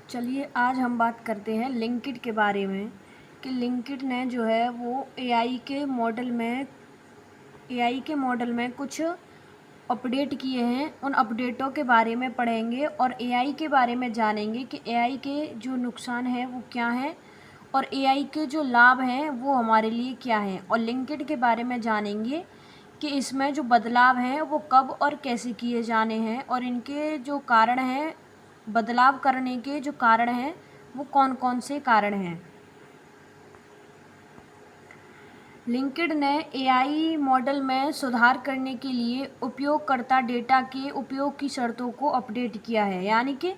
चलिए आज हम बात करते हैं लिंक्डइन के बारे में कि लिंक्डइन ने जो है वो एआई के मॉडल में कुछ अपडेट किए हैं। उन अपडेटों के बारे में पढ़ेंगे और एआई के बारे में जानेंगे कि एआई के जो नुकसान हैं वो क्या हैं और एआई के जो लाभ हैं वो हमारे लिए क्या हैं, और लिंक्डइन के बारे में जानेंगे कि इसमें जो बदलाव हैं वो कब और कैसे किए जाने हैं और इनके जो कारण हैं, बदलाव करने के जो कारण हैं वो कौन कौन से कारण हैं। लिंक्डइन ने एआई मॉडल में सुधार करने के लिए उपयोगकर्ता डेटा के उपयोग की शर्तों को अपडेट किया है। यानी कि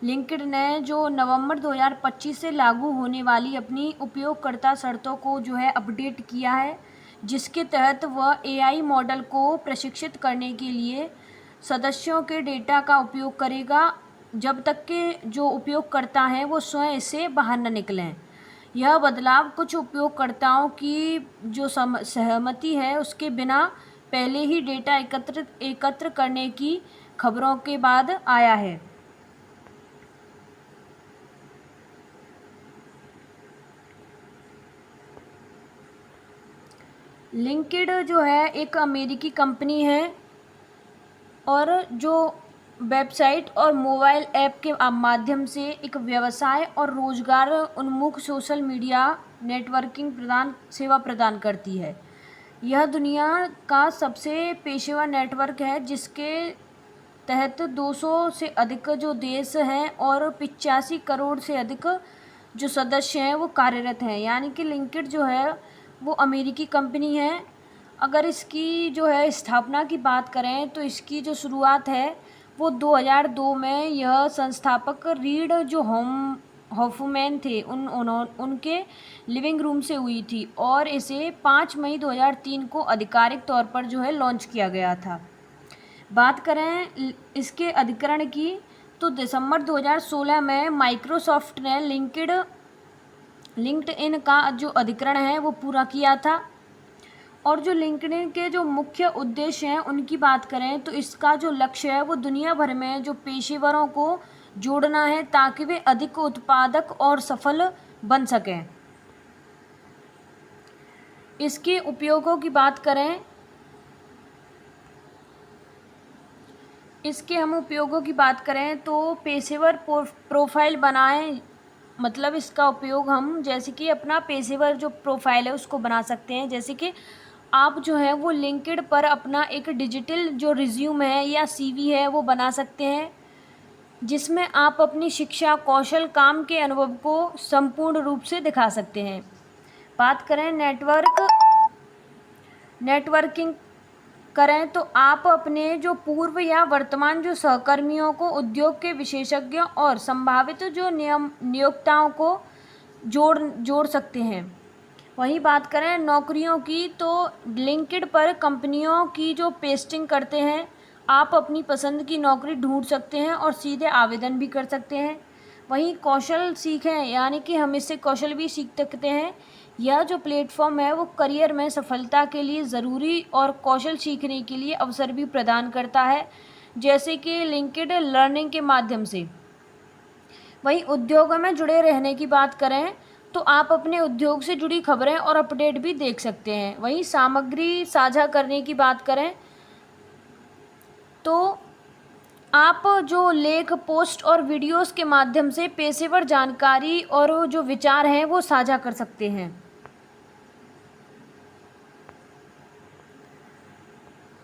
लिंक्डइन ने जो नवंबर 2025 से लागू होने वाली अपनी उपयोगकर्ता शर्तों को जो है अपडेट किया है, जिसके तहत वह एआई मॉडल को प्रशिक्षित करने के लिए सदस्यों के डेटा का उपयोग करेगा, जब तक कि जो उपयोगकर्ता हैं वो स्वयं इससे बाहर न निकलें। यह बदलाव कुछ उपयोगकर्ताओं की जो सहमति है उसके बिना पहले ही डेटा एकत्र करने की खबरों के बाद आया है। लिंक्डइन जो है एक अमेरिकी कंपनी है और जो वेबसाइट और मोबाइल ऐप के माध्यम से एक व्यवसाय और रोजगार उन्मुख सोशल मीडिया नेटवर्किंग सेवा प्रदान करती है। यह दुनिया का सबसे पेशेवर नेटवर्क है, जिसके तहत 200 से अधिक जो देश हैं और 85 करोड़ से अधिक जो सदस्य हैं वो कार्यरत हैं। यानी कि लिंक्डइन जो है वो अमेरिकी कंपनी है। अगर इसकी जो है स्थापना की बात करें तो इसकी जो शुरुआत है वो 2002 में यह संस्थापक रीड जो हॉफमैन थे उनके लिविंग रूम से हुई थी और इसे 5 मई 2003 को आधिकारिक तौर पर जो है लॉन्च किया गया था। बात करें इसके अधिग्रहण की तो दिसंबर 2016 में माइक्रोसॉफ्ट ने लिंक्डइन का जो अधिग्रहण है वो पूरा किया था। और जो लिंक्डइन के जो मुख्य उद्देश्य हैं उनकी बात करें तो इसका जो लक्ष्य है वो दुनिया भर में जो पेशेवरों को जोड़ना है ताकि वे अधिक उत्पादक और सफल बन सकें। इसके उपयोगों की बात करें, इसके हम उपयोगों की बात करें तो पेशेवर प्रोफाइल बनाएं। मतलब इसका उपयोग हम जैसे कि अपना पेशेवर जो प्रोफाइल है उसको बना सकते हैं। जैसे कि आप जो है वो लिंक्डइन पर अपना एक डिजिटल जो रिज्यूम है या सीवी है वो बना सकते हैं, जिसमें आप अपनी शिक्षा, कौशल, काम के अनुभव को संपूर्ण रूप से दिखा सकते हैं। बात करें नेटवर्किंग करें तो आप अपने जो पूर्व या वर्तमान जो सहकर्मियों को, उद्योग के विशेषज्ञों और संभावित जो नियोक्ताओं को जोड़ सकते हैं। वहीं बात करें नौकरियों की तो लिंक्डइन पर कंपनियों की जो पेस्टिंग करते हैं, आप अपनी पसंद की नौकरी ढूंढ सकते हैं और सीधे आवेदन भी कर सकते हैं। वहीं कौशल सीखें, यानी कि हम इससे कौशल भी सीख सकते हैं। यह जो प्लेटफॉर्म है वो करियर में सफलता के लिए ज़रूरी और कौशल सीखने के लिए अवसर भी प्रदान करता है, जैसे कि लिंक्डइन लर्निंग के माध्यम से। वहीं उद्योगों में जुड़े रहने की बात करें तो आप अपने उद्योग से जुड़ी खबरें और अपडेट भी देख सकते हैं। वहीं सामग्री साझा करने की बात करें तो आप जो लेख, पोस्ट और वीडियोस के माध्यम से पेशेवर जानकारी और जो विचार हैं वो साझा कर सकते हैं।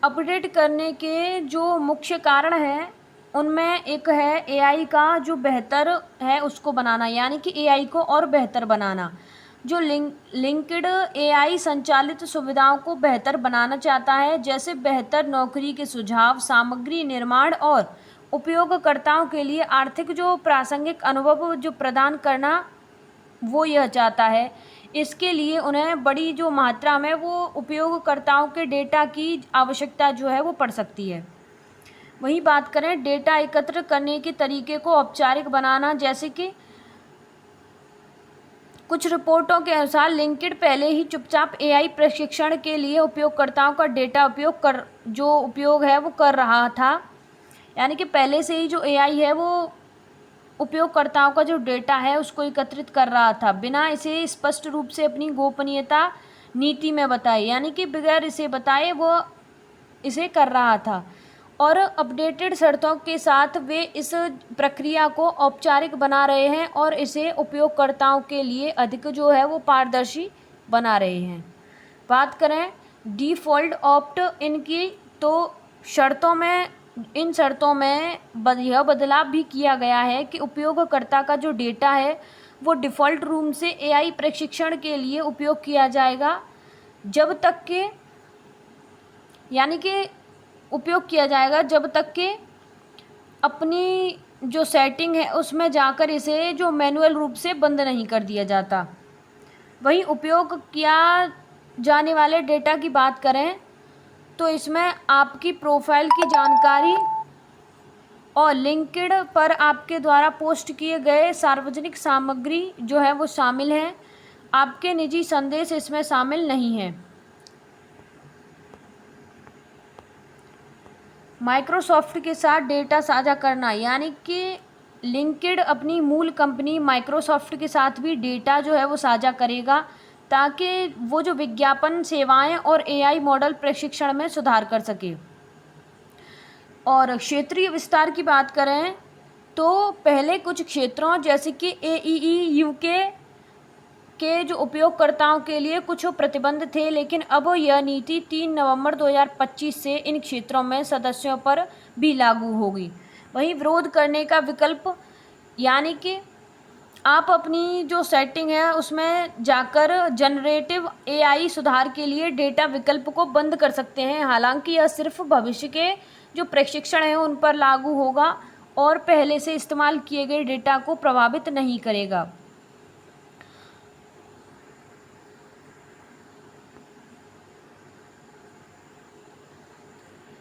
अपडेट करने के जो मुख्य कारण हैं उनमें एक है एआई का जो बेहतर है उसको बनाना, यानी कि एआई को और बेहतर बनाना। जो लिंक्डइन एआई संचालित सुविधाओं को बेहतर बनाना चाहता है, जैसे बेहतर नौकरी के सुझाव, सामग्री निर्माण और उपयोगकर्ताओं के लिए आर्थिक जो प्रासंगिक अनुभव जो प्रदान करना वो यह चाहता है। इसके लिए उन्हें बड़ी जो मात्रा में वो उपयोगकर्ताओं के डेटा की आवश्यकता जो है वो पड़ सकती है। वहीं बात करें डेटा एकत्र करने के तरीके को औपचारिक बनाना, जैसे कि कुछ रिपोर्टों के अनुसार लिंक्डइन पहले ही चुपचाप एआई प्रशिक्षण के लिए उपयोगकर्ताओं का डेटा उपयोग है वो कर रहा था। यानी कि पहले से ही जो एआई है वो उपयोगकर्ताओं का जो डेटा है उसको एकत्रित कर रहा था, बिना इसे स्पष्ट रूप से अपनी गोपनीयता नीति में बताए, यानी कि बगैर इसे बताए वो इसे कर रहा था। और अपडेटेड शर्तों के साथ वे इस प्रक्रिया को औपचारिक बना रहे हैं और इसे उपयोगकर्ताओं के लिए अधिक जो है वो पारदर्शी बना रहे हैं। बात करें डिफ़ॉल्ट ऑप्ट इन की, तो इन शर्तों में यह बदलाव भी किया गया है कि उपयोगकर्ता का जो डेटा है वो डिफ़ॉल्ट रूप से एआई प्रशिक्षण के लिए उपयोग किया जाएगा, जब तक के यानी कि उपयोग किया जाएगा जब तक कि अपनी जो सेटिंग है उसमें जाकर इसे जो मैनुअल रूप से बंद नहीं कर दिया जाता। वहीं उपयोग किया जाने वाले डेटा की बात करें तो इसमें आपकी प्रोफाइल की जानकारी और लिंक्डइन पर आपके द्वारा पोस्ट किए गए सार्वजनिक सामग्री जो है वो शामिल है। आपके निजी संदेश इसमें शामिल नहीं हैं। माइक्रोसॉफ्ट के साथ डेटा साझा करना, यानी कि लिंक्डइन अपनी मूल कंपनी माइक्रोसॉफ्ट के साथ भी डेटा जो है वो साझा करेगा, ताकि वो जो विज्ञापन सेवाएं और एआई मॉडल प्रशिक्षण में सुधार कर सके। और क्षेत्रीय विस्तार की बात करें तो पहले कुछ क्षेत्रों जैसे कि एईई यूके के जो उपयोगकर्ताओं के लिए कुछ प्रतिबंध थे, लेकिन अब यह नीति 3 नवंबर 2025 से इन क्षेत्रों में सदस्यों पर भी लागू होगी। वहीं विरोध करने का विकल्प, यानी कि आप अपनी जो सेटिंग है उसमें जाकर जनरेटिव एआई सुधार के लिए डेटा विकल्प को बंद कर सकते हैं। हालांकि यह सिर्फ भविष्य के जो प्रशिक्षण हैं उन पर लागू होगा और पहले से इस्तेमाल किए गए डेटा को प्रभावित नहीं करेगा।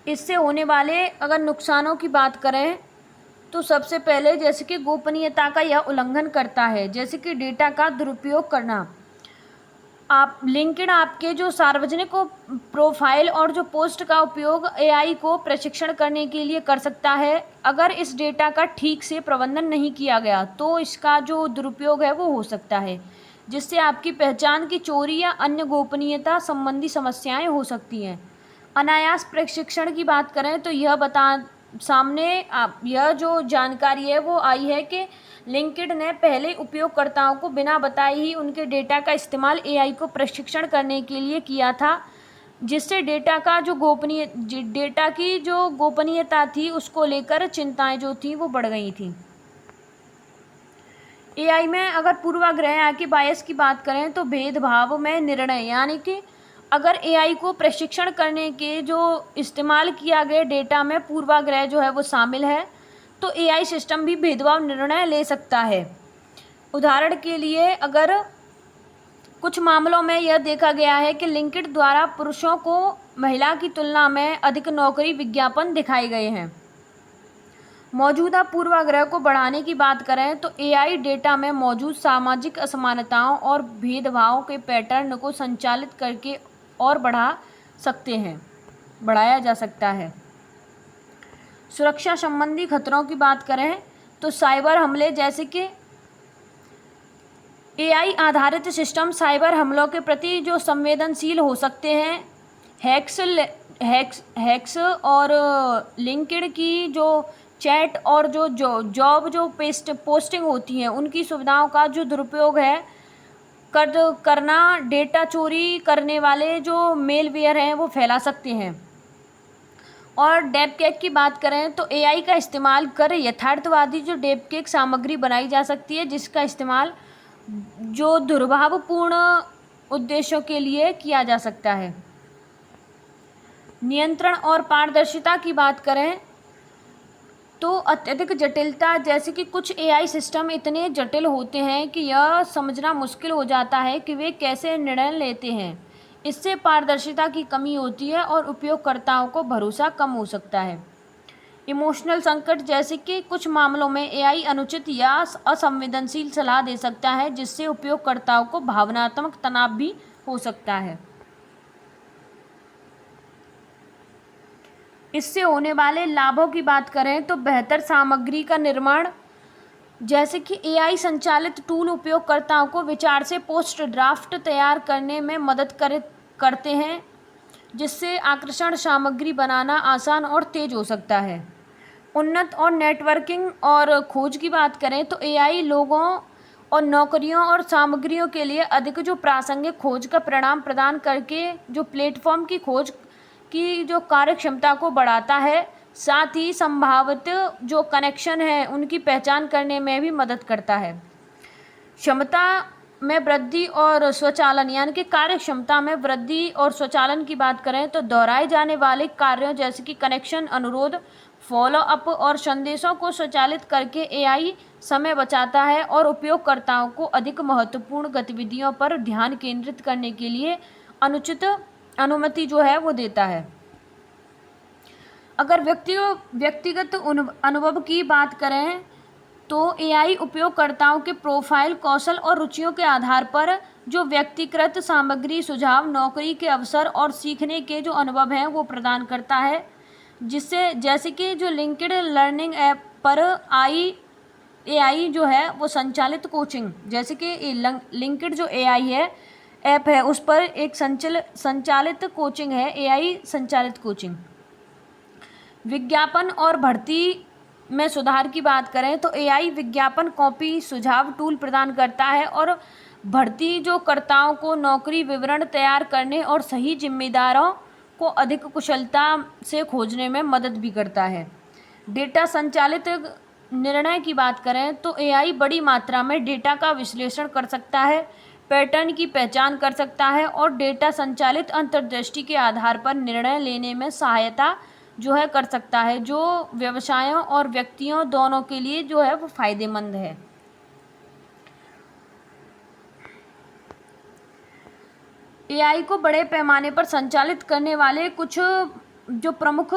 इससे होने वाले अगर नुकसानों की बात करें तो सबसे पहले जैसे कि गोपनीयता का यह उल्लंघन करता है, जैसे कि डेटा का दुरुपयोग करना। आप लिंक्डइन आपके जो सार्वजनिक प्रोफाइल और जो पोस्ट का उपयोग एआई को प्रशिक्षण करने के लिए कर सकता है। अगर इस डेटा का ठीक से प्रबंधन नहीं किया गया तो इसका जो दुरुपयोग है वो हो सकता है, जिससे आपकी पहचान की चोरी या अन्य गोपनीयता संबंधी समस्याएं हो सकती हैं। अनायास प्रशिक्षण की बात करें तो यह जो जानकारी है वो आई है कि लिंक्डइन ने पहले उपयोगकर्ताओं को बिना बताए ही उनके डेटा का इस्तेमाल एआई को प्रशिक्षण करने के लिए किया था, जिससे डेटा की जो गोपनीयता थी उसको लेकर चिंताएं जो थी वो बढ़ गई थी। एआई में अगर पूर्वाग्रह या कि बायस की बात करें तो भेदभाव में निर्णय, यानी कि अगर एआई को प्रशिक्षण करने के जो इस्तेमाल किया गया डेटा में पूर्वाग्रह जो है वो शामिल है तो एआई सिस्टम भी भेदभाव निर्णय ले सकता है। उदाहरण के लिए अगर कुछ मामलों में यह देखा गया है कि लिंक्डइन द्वारा पुरुषों को महिला की तुलना में अधिक नौकरी विज्ञापन दिखाए गए हैं। मौजूदा पूर्वाग्रह को बढ़ाने की बात करें तो एआई डेटा में मौजूद सामाजिक असमानताओं और भेदभाव के पैटर्न को संचालित करके और बढ़ाया जा सकता है। सुरक्षा संबंधी खतरों की बात करें तो साइबर हमले, जैसे कि एआई आधारित सिस्टम साइबर हमलों के प्रति जो संवेदनशील हो सकते हैं। हैक्स और लिंक्डइन की जो चैट और जो जॉब जो पोस्टिंग होती हैं उनकी सुविधाओं का जो दुरुपयोग है करना डेटा चोरी करने वाले जो मेलवेयर हैं वो फैला सकते हैं। और डेepकेक की बात करें तो एआई का इस्तेमाल कर यथार्थवादी जो डेepकेक सामग्री बनाई जा सकती है, जिसका इस्तेमाल जो दुर्भावपूर्ण उद्देश्यों के लिए किया जा सकता है। नियंत्रण और पारदर्शिता की बात करें तो अत्यधिक जटिलता, जैसे कि कुछ एआई सिस्टम इतने जटिल होते हैं कि यह समझना मुश्किल हो जाता है कि वे कैसे निर्णय लेते हैं। इससे पारदर्शिता की कमी होती है और उपयोगकर्ताओं को भरोसा कम हो सकता है। इमोशनल संकट, जैसे कि कुछ मामलों में एआई अनुचित या असंवेदनशील सलाह दे सकता है, जिससे उपयोगकर्ताओं को भावनात्मक तनाव भी हो सकता है। इससे होने वाले लाभों की बात करें तो बेहतर सामग्री का निर्माण, जैसे कि एआई संचालित टूल उपयोगकर्ताओं को विचार से पोस्ट ड्राफ्ट तैयार करने में मदद करते हैं, जिससे आकर्षण सामग्री बनाना आसान और तेज हो सकता है। उन्नत और नेटवर्किंग और खोज की बात करें तो एआई लोगों और नौकरियों और सामग्रियों के लिए अधिक जो प्रासंगिक खोज का परिणाम प्रदान करके जो प्लेटफॉर्म की खोज की जो कार्यक्षमता को बढ़ाता है, साथ ही संभावित जो कनेक्शन है उनकी पहचान करने में भी मदद करता है। क्षमता में वृद्धि और स्वचालन, यानी कि कार्य क्षमता में वृद्धि और स्वचालन की बात करें तो दोहराए जाने वाले कार्यों जैसे कि कनेक्शन, अनुरोध, फॉलो अप और संदेशों को स्वचालित करके एआई समय बचाता है और उपयोगकर्ताओं को अधिक महत्वपूर्ण गतिविधियों पर ध्यान केंद्रित करने के लिए अनुचित अनुमति जो है वो देता है। अगर व्यक्तिगत अनुभव की बात करें तो एआई उपयोगकर्ताओं के प्रोफाइल, कौशल और रुचियों के आधार पर जो व्यक्तिगत सामग्री, सुझाव, नौकरी के अवसर और सीखने के जो अनुभव हैं वो प्रदान करता है, जिससे जैसे कि जो लिंक्ड लर्निंग ऐप पर एआई जो है वो संचालित कोचिंग, जैसे कि लिंक्ड जो एआई है ऐप है उस पर एक संचालित कोचिंग है, एआई संचालित कोचिंग। विज्ञापन और भर्ती में सुधार की बात करें तो एआई विज्ञापन कॉपी सुझाव टूल प्रदान करता है और भर्ती जो कर्ताओं को नौकरी विवरण तैयार करने और सही जिम्मेदारों को अधिक कुशलता से खोजने में मदद भी करता है। डेटा संचालित निर्णय की बात करें तो एआई बड़ी मात्रा में डेटा का विश्लेषण कर सकता है, पैटर्न की पहचान कर सकता है और डेटा संचालित अंतर्दृष्टि के आधार पर निर्णय लेने में सहायता जो है कर सकता है, जो व्यवसायों और व्यक्तियों दोनों के लिए जो है वो फायदेमंद है। एआई को बड़े पैमाने पर संचालित करने वाले कुछ जो प्रमुख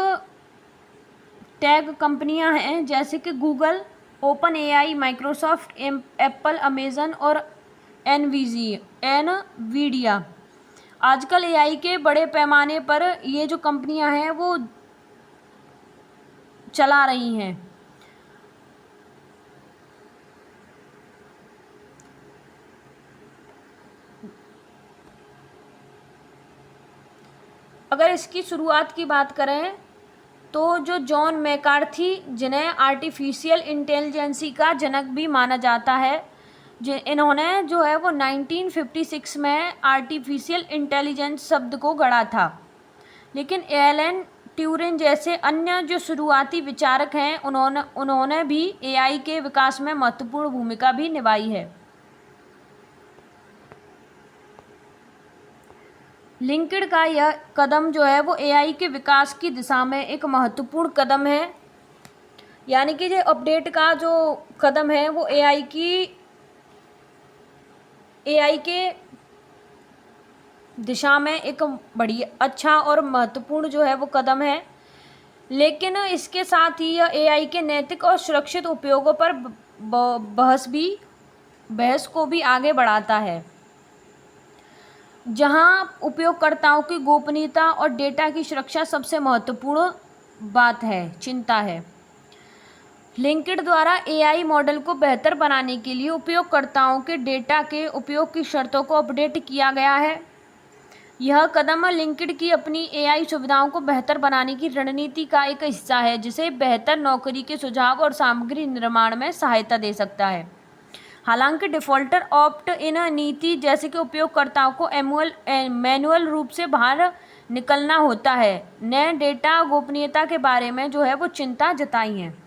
टैग कंपनियां हैं जैसे कि Google, open AI, Microsoft, Apple, Amazon और एनवीडिया आजकल एआई के बड़े पैमाने पर ये जो कंपनियां हैं वो चला रही हैं। अगर इसकी शुरुआत की बात करें तो जो जॉन मैकार्थी, जिन्हें आर्टिफिशियल इंटेलिजेंसी का जनक भी माना जाता है, इन्होंने जो है वो 1956 में आर्टिफिशियल इंटेलिजेंस शब्द को गढ़ा था। लेकिन एलन ट्यूरिंग जैसे अन्य जो शुरुआती विचारक हैं उन्होंने भी एआई के विकास में महत्वपूर्ण भूमिका भी निभाई है। लिंक्ड का यह कदम जो है वो एआई के विकास की दिशा में एक महत्वपूर्ण कदम है, यानी कि जो अपडेट का जो कदम है वो एआई के दिशा में एक बड़ी अच्छा और महत्वपूर्ण जो है वो कदम है। लेकिन इसके साथ ही यह एआई के नैतिक और सुरक्षित उपयोगों पर बहस को भी आगे बढ़ाता है, जहां उपयोगकर्ताओं की गोपनीयता और डेटा की सुरक्षा सबसे महत्वपूर्ण चिंता है। लिंक्ड द्वारा एआई मॉडल को बेहतर बनाने के लिए उपयोगकर्ताओं के डेटा के उपयोग की शर्तों को अपडेट किया गया है। यह कदम लिंक्ड की अपनी एआई सुविधाओं को बेहतर बनाने की रणनीति का एक हिस्सा है, जिसे बेहतर नौकरी के सुझाव और सामग्री निर्माण में सहायता दे सकता है। हालांकि डिफ़ॉल्टर ऑप्ट इन नीति जैसे कि उपयोगकर्ताओं को मैनुअल रूप से बाहर निकलना होता है, ने डेटा गोपनीयता के बारे में जो है वो चिंता जताई है।